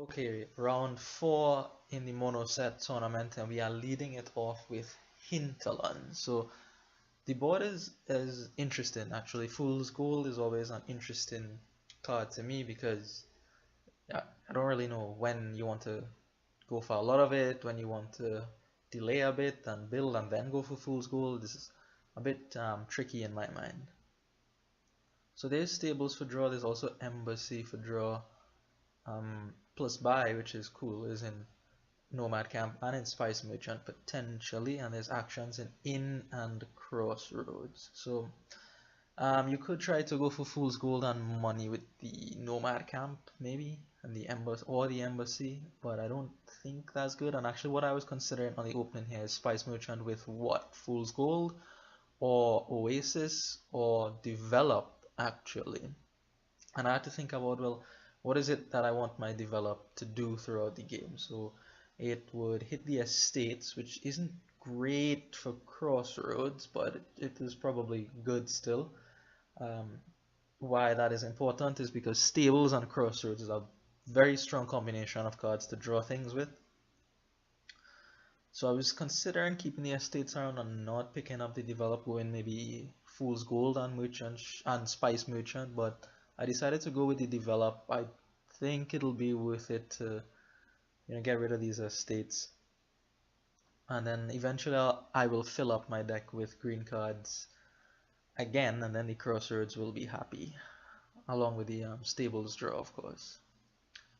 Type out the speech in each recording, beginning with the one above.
Okay, round four in the mono set tournament, and we are leading it off with Hinterlands. So the board is interesting actually. Fool's Gold is always an interesting card to me because yeah, I don't really know when you want to go for a lot of it, when you want to delay a bit and build and then go for Fool's Gold. This is a bit tricky in my mind. So there's Stables for draw. There's also Embassy for draw. Plus buy, which is cool, is in Nomad Camp and in Spice Merchant potentially, and there's actions in Inn and Crossroads. So you could try to go for Fool's Gold and money with the Nomad Camp maybe, and the Embassy, but I don't think that's good. And actually, what I was considering on the opening here is Spice Merchant with what? Fool's Gold or Oasis or Develop actually. And I had to think about, well, what is it that I want my develop to do throughout the game? So it would hit the estates, which isn't great for Crossroads, but it is probably good still. Um, why that is important is because Stables and Crossroads is a very strong combination of cards to draw things with. So I was considering keeping the estates around and not picking up the develop, going maybe Fool's Gold and Merchant and Spice Merchant, but I decided to go with the develop. I think it'll be worth it to get rid of these estates, and then eventually I will fill up my deck with green cards again, and then the Crossroads will be happy, along with the Stables draw, of course.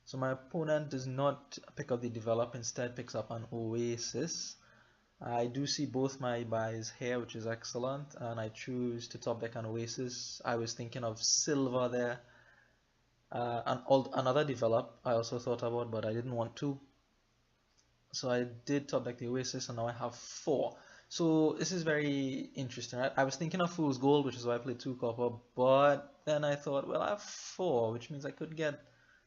So my opponent does not pick up the develop, instead picks up an Oasis. I do see both my buys here, which is excellent, and I choose to top deck an Oasis. I was thinking of silver there. Another develop I also thought about, but I didn't want to. So I did top deck the Oasis, and now I have 4. So this is very interesting. I was thinking of Fool's Gold, which is why I played 2 copper, but then I thought, well, I have 4, which means I could get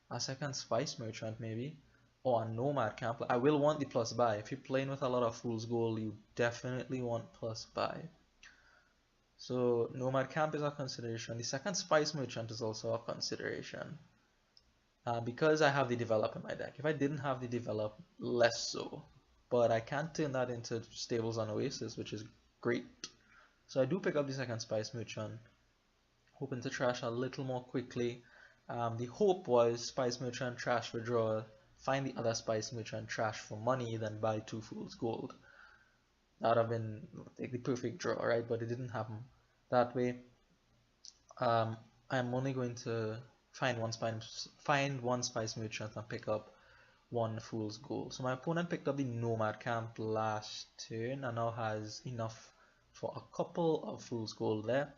a second Spice Merchant maybe, or a Nomad Camp. I will want the plus buy. If you're playing with a lot of Fool's Gold, you definitely want plus buy. So Nomad Camp is a consideration. The second Spice Merchant is also a consideration. Because I have the develop in my deck. If I didn't have the develop, less so. But I can't turn that into Stables and Oasis, which is great. So I do pick up the second Spice Merchant, hoping to trash a little more quickly. The hope was Spice Merchant trash for draw, find the other Spice Merchant trash for money, then buy 2 Fool's Gold. That would have been like the perfect draw, right? But it didn't happen that way. I'm only going to find one Spice Merchant and pick up 1 Fool's Gold. So my opponent picked up the Nomad Camp last turn and now has enough for a couple of Fool's Gold there.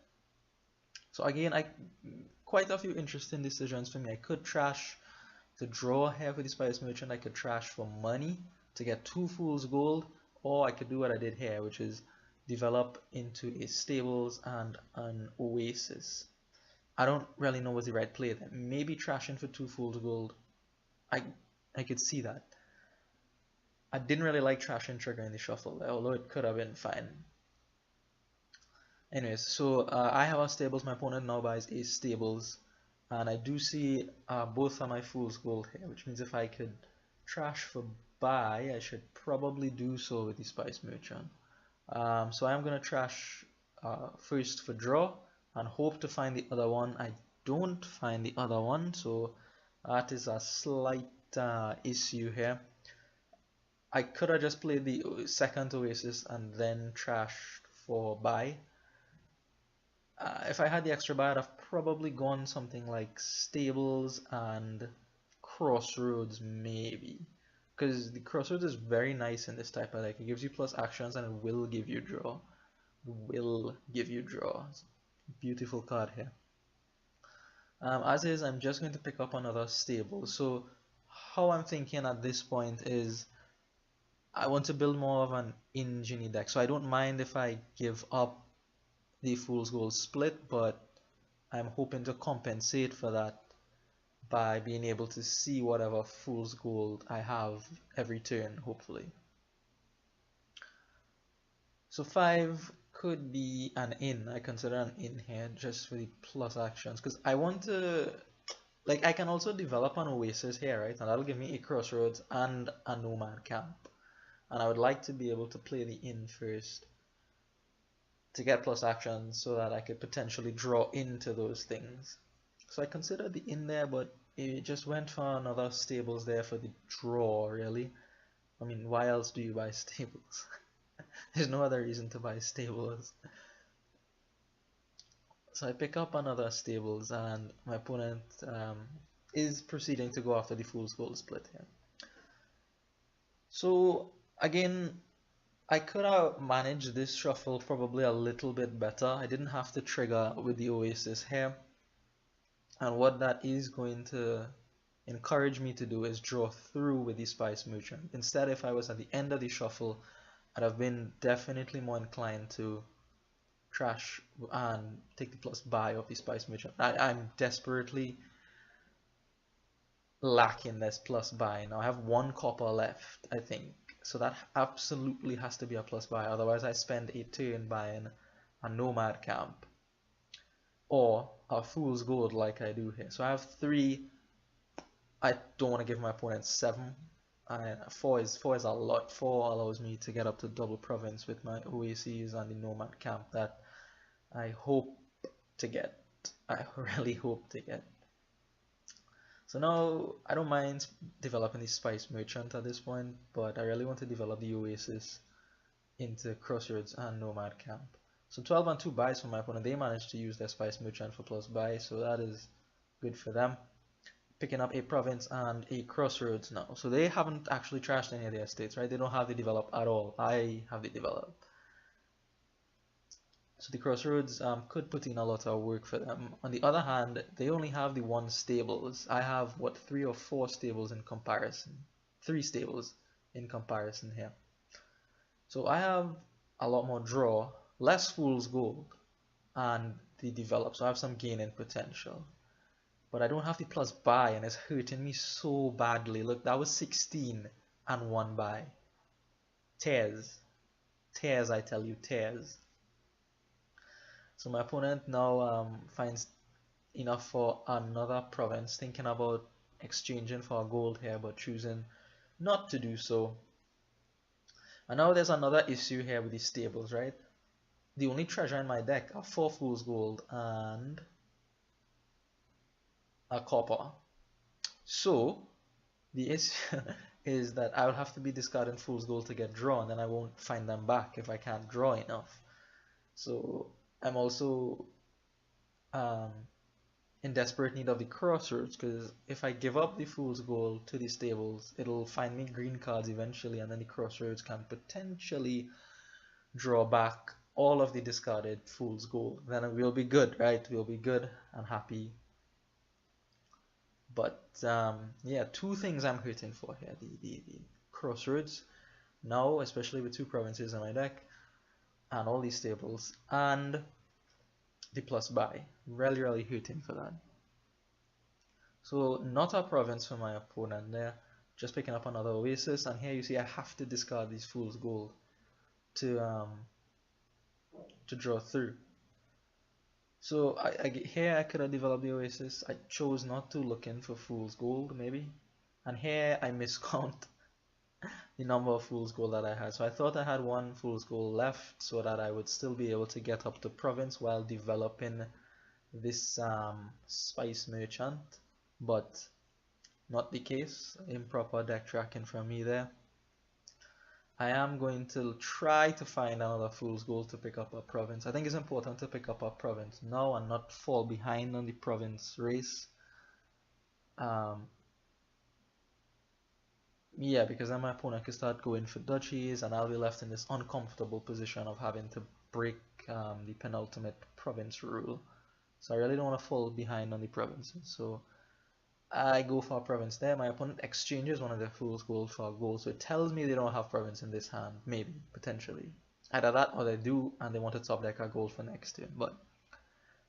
So again, quite a few interesting decisions for me. I could trash to draw here for the Spice Merchant. I could trash for money to get 2 Fool's Gold, or I could do what I did here, which is develop into a Stables and an Oasis. I don't really know what's the right play there. Maybe trashing for 2 Fool's Gold. I could see that. I didn't really like trashing triggering the shuffle there, although it could have been fine. Anyways, so I have a Stables. My opponent now buys a Stables, and I do see both of my Fool's Gold here, which means if I could trash for buy, I should probably do so with the Spice Merchant. So I am going to trash first for draw and hope to find the other one. I don't find the other one, so that is a slight issue here. I could have just played the second Oasis and then trashed for buy. If I had the extra buy, I'd have probably gone something like Stables and Crossroads maybe, because the Crossroads is very nice in this type of deck. It gives you plus actions and it will give you draw. Beautiful card here. As is, I'm just going to pick up another Stable. So how I'm thinking at this point is I want to build more of an Ingenie deck. So I don't mind if I give up the Fool's Gold split, but I'm hoping to compensate for that by being able to see whatever Fool's Gold I have every turn, hopefully. So 5 could be an in. I consider an in here just for the plus actions, because I want to Like I can also develop an oasis here, right? And that'll give me a crossroads and a nomad camp. And I would like to be able to play the inn first to get plus action so that I could potentially draw into those things. So I considered the inn there, but it just went for another stables there for the draw, really. I mean, why else do you buy stables? There's no other reason to buy stables. So I pick up another stables, and my opponent is proceeding to go after the fool's gold split here. So again, I could have managed this shuffle probably a little bit better. I didn't have to trigger with the Oasis here. And what that is going to encourage me to do is draw through with the Spice Merchant. Instead, if I was at the end of the shuffle, I'd have been definitely more inclined to trash and take the plus buy of the Spice Merchant. I'm desperately lacking this plus buy now. I have one copper left, I think. So that absolutely has to be a plus buy. Otherwise, I spend a turn buying a nomad camp or a fool's gold like I do here. So I have 3. I don't want to give my opponent 7. 4 is a lot. 4 allows me to get up to double province with my OACs and the nomad camp that I hope to get. I really hope to get. So now I don't mind developing the Spice Merchant at this point, but I really want to develop the Oasis into Crossroads and Nomad Camp. So 12 and 2 buys for my opponent. They managed to use their Spice Merchant for plus buy, so that is good for them. Picking up a province and a Crossroads now. So they haven't actually trashed any of their estates, right? They don't have the develop at all. I have the develop. So the Crossroads could put in a lot of work for them. On the other hand, they only have the 1 stables. I have, what, 3 or 4 stables in comparison. 3 stables in comparison here. So I have a lot more draw, less fool's gold, and the develop. So I have some gaining potential. But I don't have the plus buy, and it's hurting me so badly. Look, that was 16 and 1 buy. Tears. Tears, I tell you, tears. So my opponent now finds enough for another province, thinking about exchanging for a gold here, but choosing not to do so. And now there's another issue here with the stables, right? The only treasure in my deck are 4 fool's gold and a copper. So the issue is that I will have to be discarding fool's gold to get drawn, and I won't find them back if I can't draw enough. So I'm also in desperate need of the crossroads, because if I give up the fool's gold to the stables, it'll find me green cards eventually, and then the crossroads can potentially draw back all of the discarded fool's gold. Then we'll be good, right? We'll be good and happy. But yeah, 2 things I'm hurting for here: the crossroads now, especially with 2 provinces in my deck, and all these stables, and the plus buy. Really hurting for that. So not a province for my opponent there. Just picking up another oasis, and here you see I have to discard these fool's gold to draw through. So here I could have developed the oasis. I chose not to, looking for fool's gold maybe, and here I miscount the number of fool's gold that I had. So I thought I had 1 fool's gold left so that I would still be able to get up to province while developing this Spice Merchant, but not the case. Improper deck tracking from me there. I am going to try to find another fool's gold to pick up a province. I think it's important to pick up a province now and not fall behind on the province race. Yeah, because then my opponent could start going for duchies, and I'll be left in this uncomfortable position of having to break the penultimate province rule. So I really don't want to fall behind on the provinces. So I go for a province there. My opponent exchanges one of their fool's gold for a gold, so it tells me they don't have province in this hand. Maybe, potentially. Either that or they do, and they want to top deck a gold for next turn. But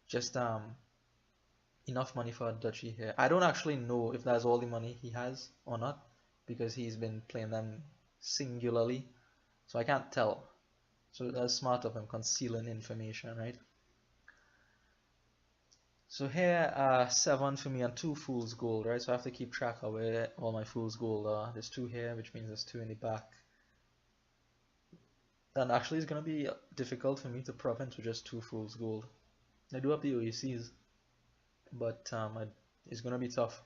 just enough money for a duchy here. I don't actually know if that's all the money he has or not, because he's been playing them singularly, so I can't tell. So that's smart of him, concealing information, right? So here, 7 for me and 2 fool's gold, right? So I have to keep track of where all my fool's gold are. There's 2 here, which means there's 2 in the back. And actually it's going to be difficult for me to prevent with just 2 fool's gold. I do have the OECs, but it's going to be tough.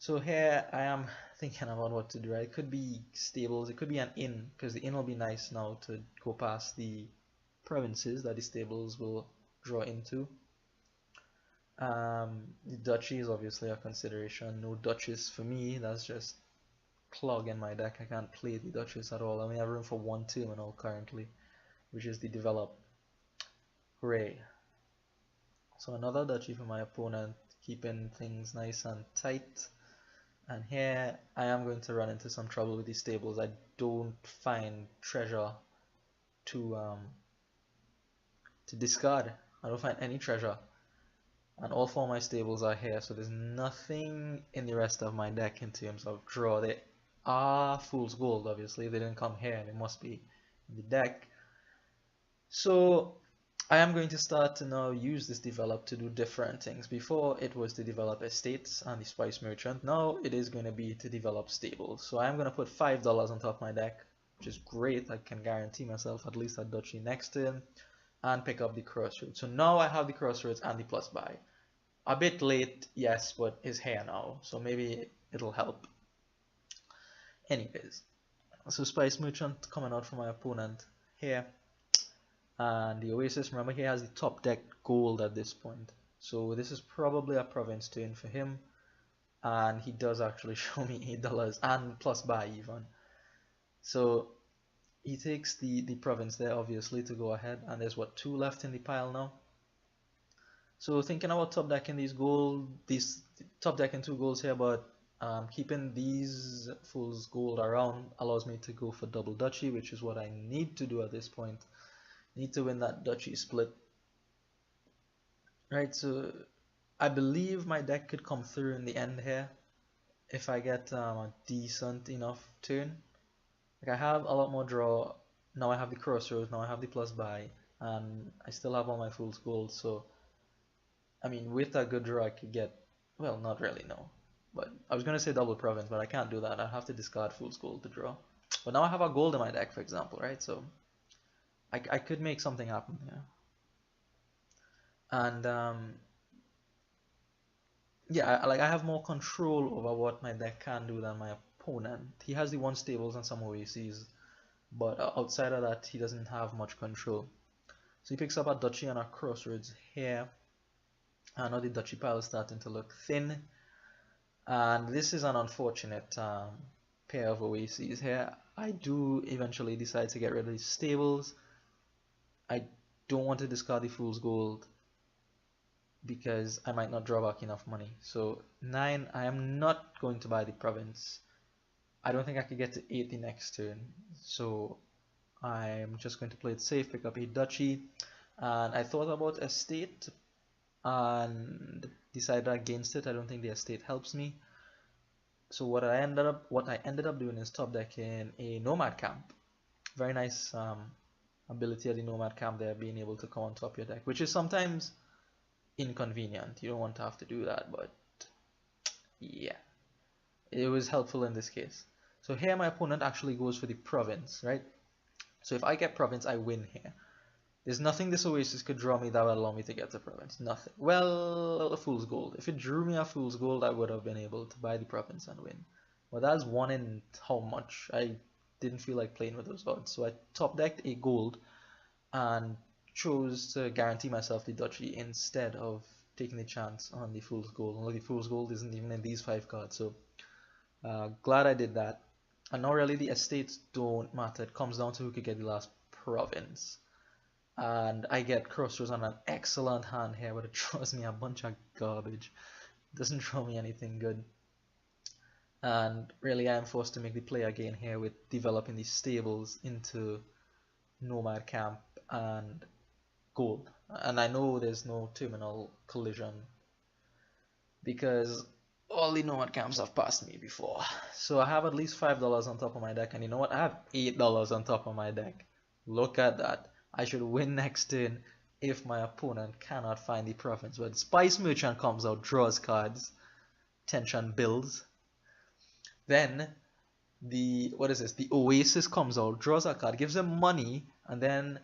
So here I am thinking about what to do, right? It could be stables, it could be an inn, because the inn will be nice now to go past the provinces that the stables will draw into. The duchy is obviously a consideration. No duchess for me, that's just clog in my deck. I can't play the duchess at all. I only have room for 1 terminal currently, which is the develop. Hooray. So another duchy for my opponent, keeping things nice and tight. And here I am going to run into some trouble with these stables. I don't find treasure to discard. I don't find any treasure. And all 4 of my stables are here, so there's nothing in the rest of my deck in terms of draw. They are fool's gold, obviously. They didn't come here, they must be in the deck. So I am going to start to now use this develop to do different things. Before it was to develop estates and the spice merchant. Now it is going to be to develop stables. So I'm going to put $5 on top of my deck, which is great. I can guarantee myself at least a duchy next turn and pick up the crossroads. So now I have the crossroads and the plus buy. A bit late, yes, but it's here now, so maybe it'll help. Anyways, so Spice Merchant coming out for my opponent here. And the Oasis, remember, he has the top deck gold at this point. So this is probably a province turn for him. And he does actually show me $8 and plus buy even. So he takes the province there, obviously, to go ahead. And there's what, 2 left in the pile now. So thinking about top decking these top decking 2 golds here, but keeping these fool's gold around allows me to go for double duchy, which is what I need to do at this point. I need to win that duchy split. Right, so I believe my deck could come through in the end here if I get a decent enough turn. Like I have a lot more draw, now I have the crossroads, now I have the plus buy, and I still have all my fool's gold, so I mean, with a good draw, I could get, well, not really, no. But I was going to say double province, but I can't do that. I have to discard fool's gold to draw. But now I have a gold in my deck, for example, right? So I could make something happen here. And yeah, I have more control over what my deck can do than my opponent. He has the 1 stables and some OACs, but outside of that, he doesn't have much control. So he picks up a duchy and a crossroads here. And now the duchy pile is starting to look thin, and this is an unfortunate pair of OACs here. I do eventually decide to get rid of these stables. I don't want to discard the fool's gold because I might not draw back enough money. So 9, I am not going to buy the province. I don't think I could get to 8 the next turn, so I'm just going to play it safe, pick up a duchy. And I thought about estate and decided against it. I don't think the estate helps me. So what I ended up doing is top decking a nomad camp. Very nice ability of the nomad camp there, being able to come on top of your deck, which is sometimes inconvenient. You don't want to have to do that, but yeah, it was helpful in this case. So here my opponent actually goes for the province, right? So if I get province, I win here. There's nothing this Oasis could draw me that would allow me to get the province. Nothing. Well, a fool's gold. If it drew me a fool's gold, I would have been able to buy the province and win. But that's 1 in how much? I didn't feel like playing with those odds. So I top decked a gold and chose to guarantee myself the duchy instead of taking the chance on the fool's gold. Only the fool's gold isn't even in these 5 cards. So glad I did that. And now really the estates don't matter. It comes down to who could get the last province. And I get crossroads on an excellent hand here, but it draws me a bunch of garbage. It doesn't draw me anything good. And really I am forced to make the play again here with developing these stables into nomad camp and gold. And I know there's no terminal collision because all the nomad camps have passed me before. So I have at least $5 on top of my deck, and you know what? I have $8 on top of my deck. Look at that. I should win next turn if my opponent cannot find the province. But Spice Merchant comes out, draws cards, tension builds. Then the what is this? The Oasis comes out, draws a card, gives him money, and then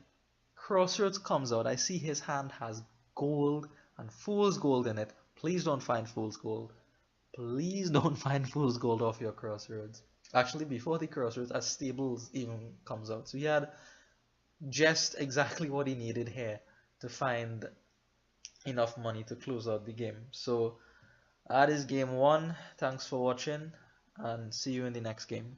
Crossroads comes out. I see his hand has gold and Fool's Gold in it. Please don't find Fool's Gold. Please don't find Fool's Gold off your Crossroads. Actually, before the Crossroads, a Stables even comes out. So he had just exactly what he needed here to find enough money to close out the game. So that is game one. Thanks for watching and see you in the next game.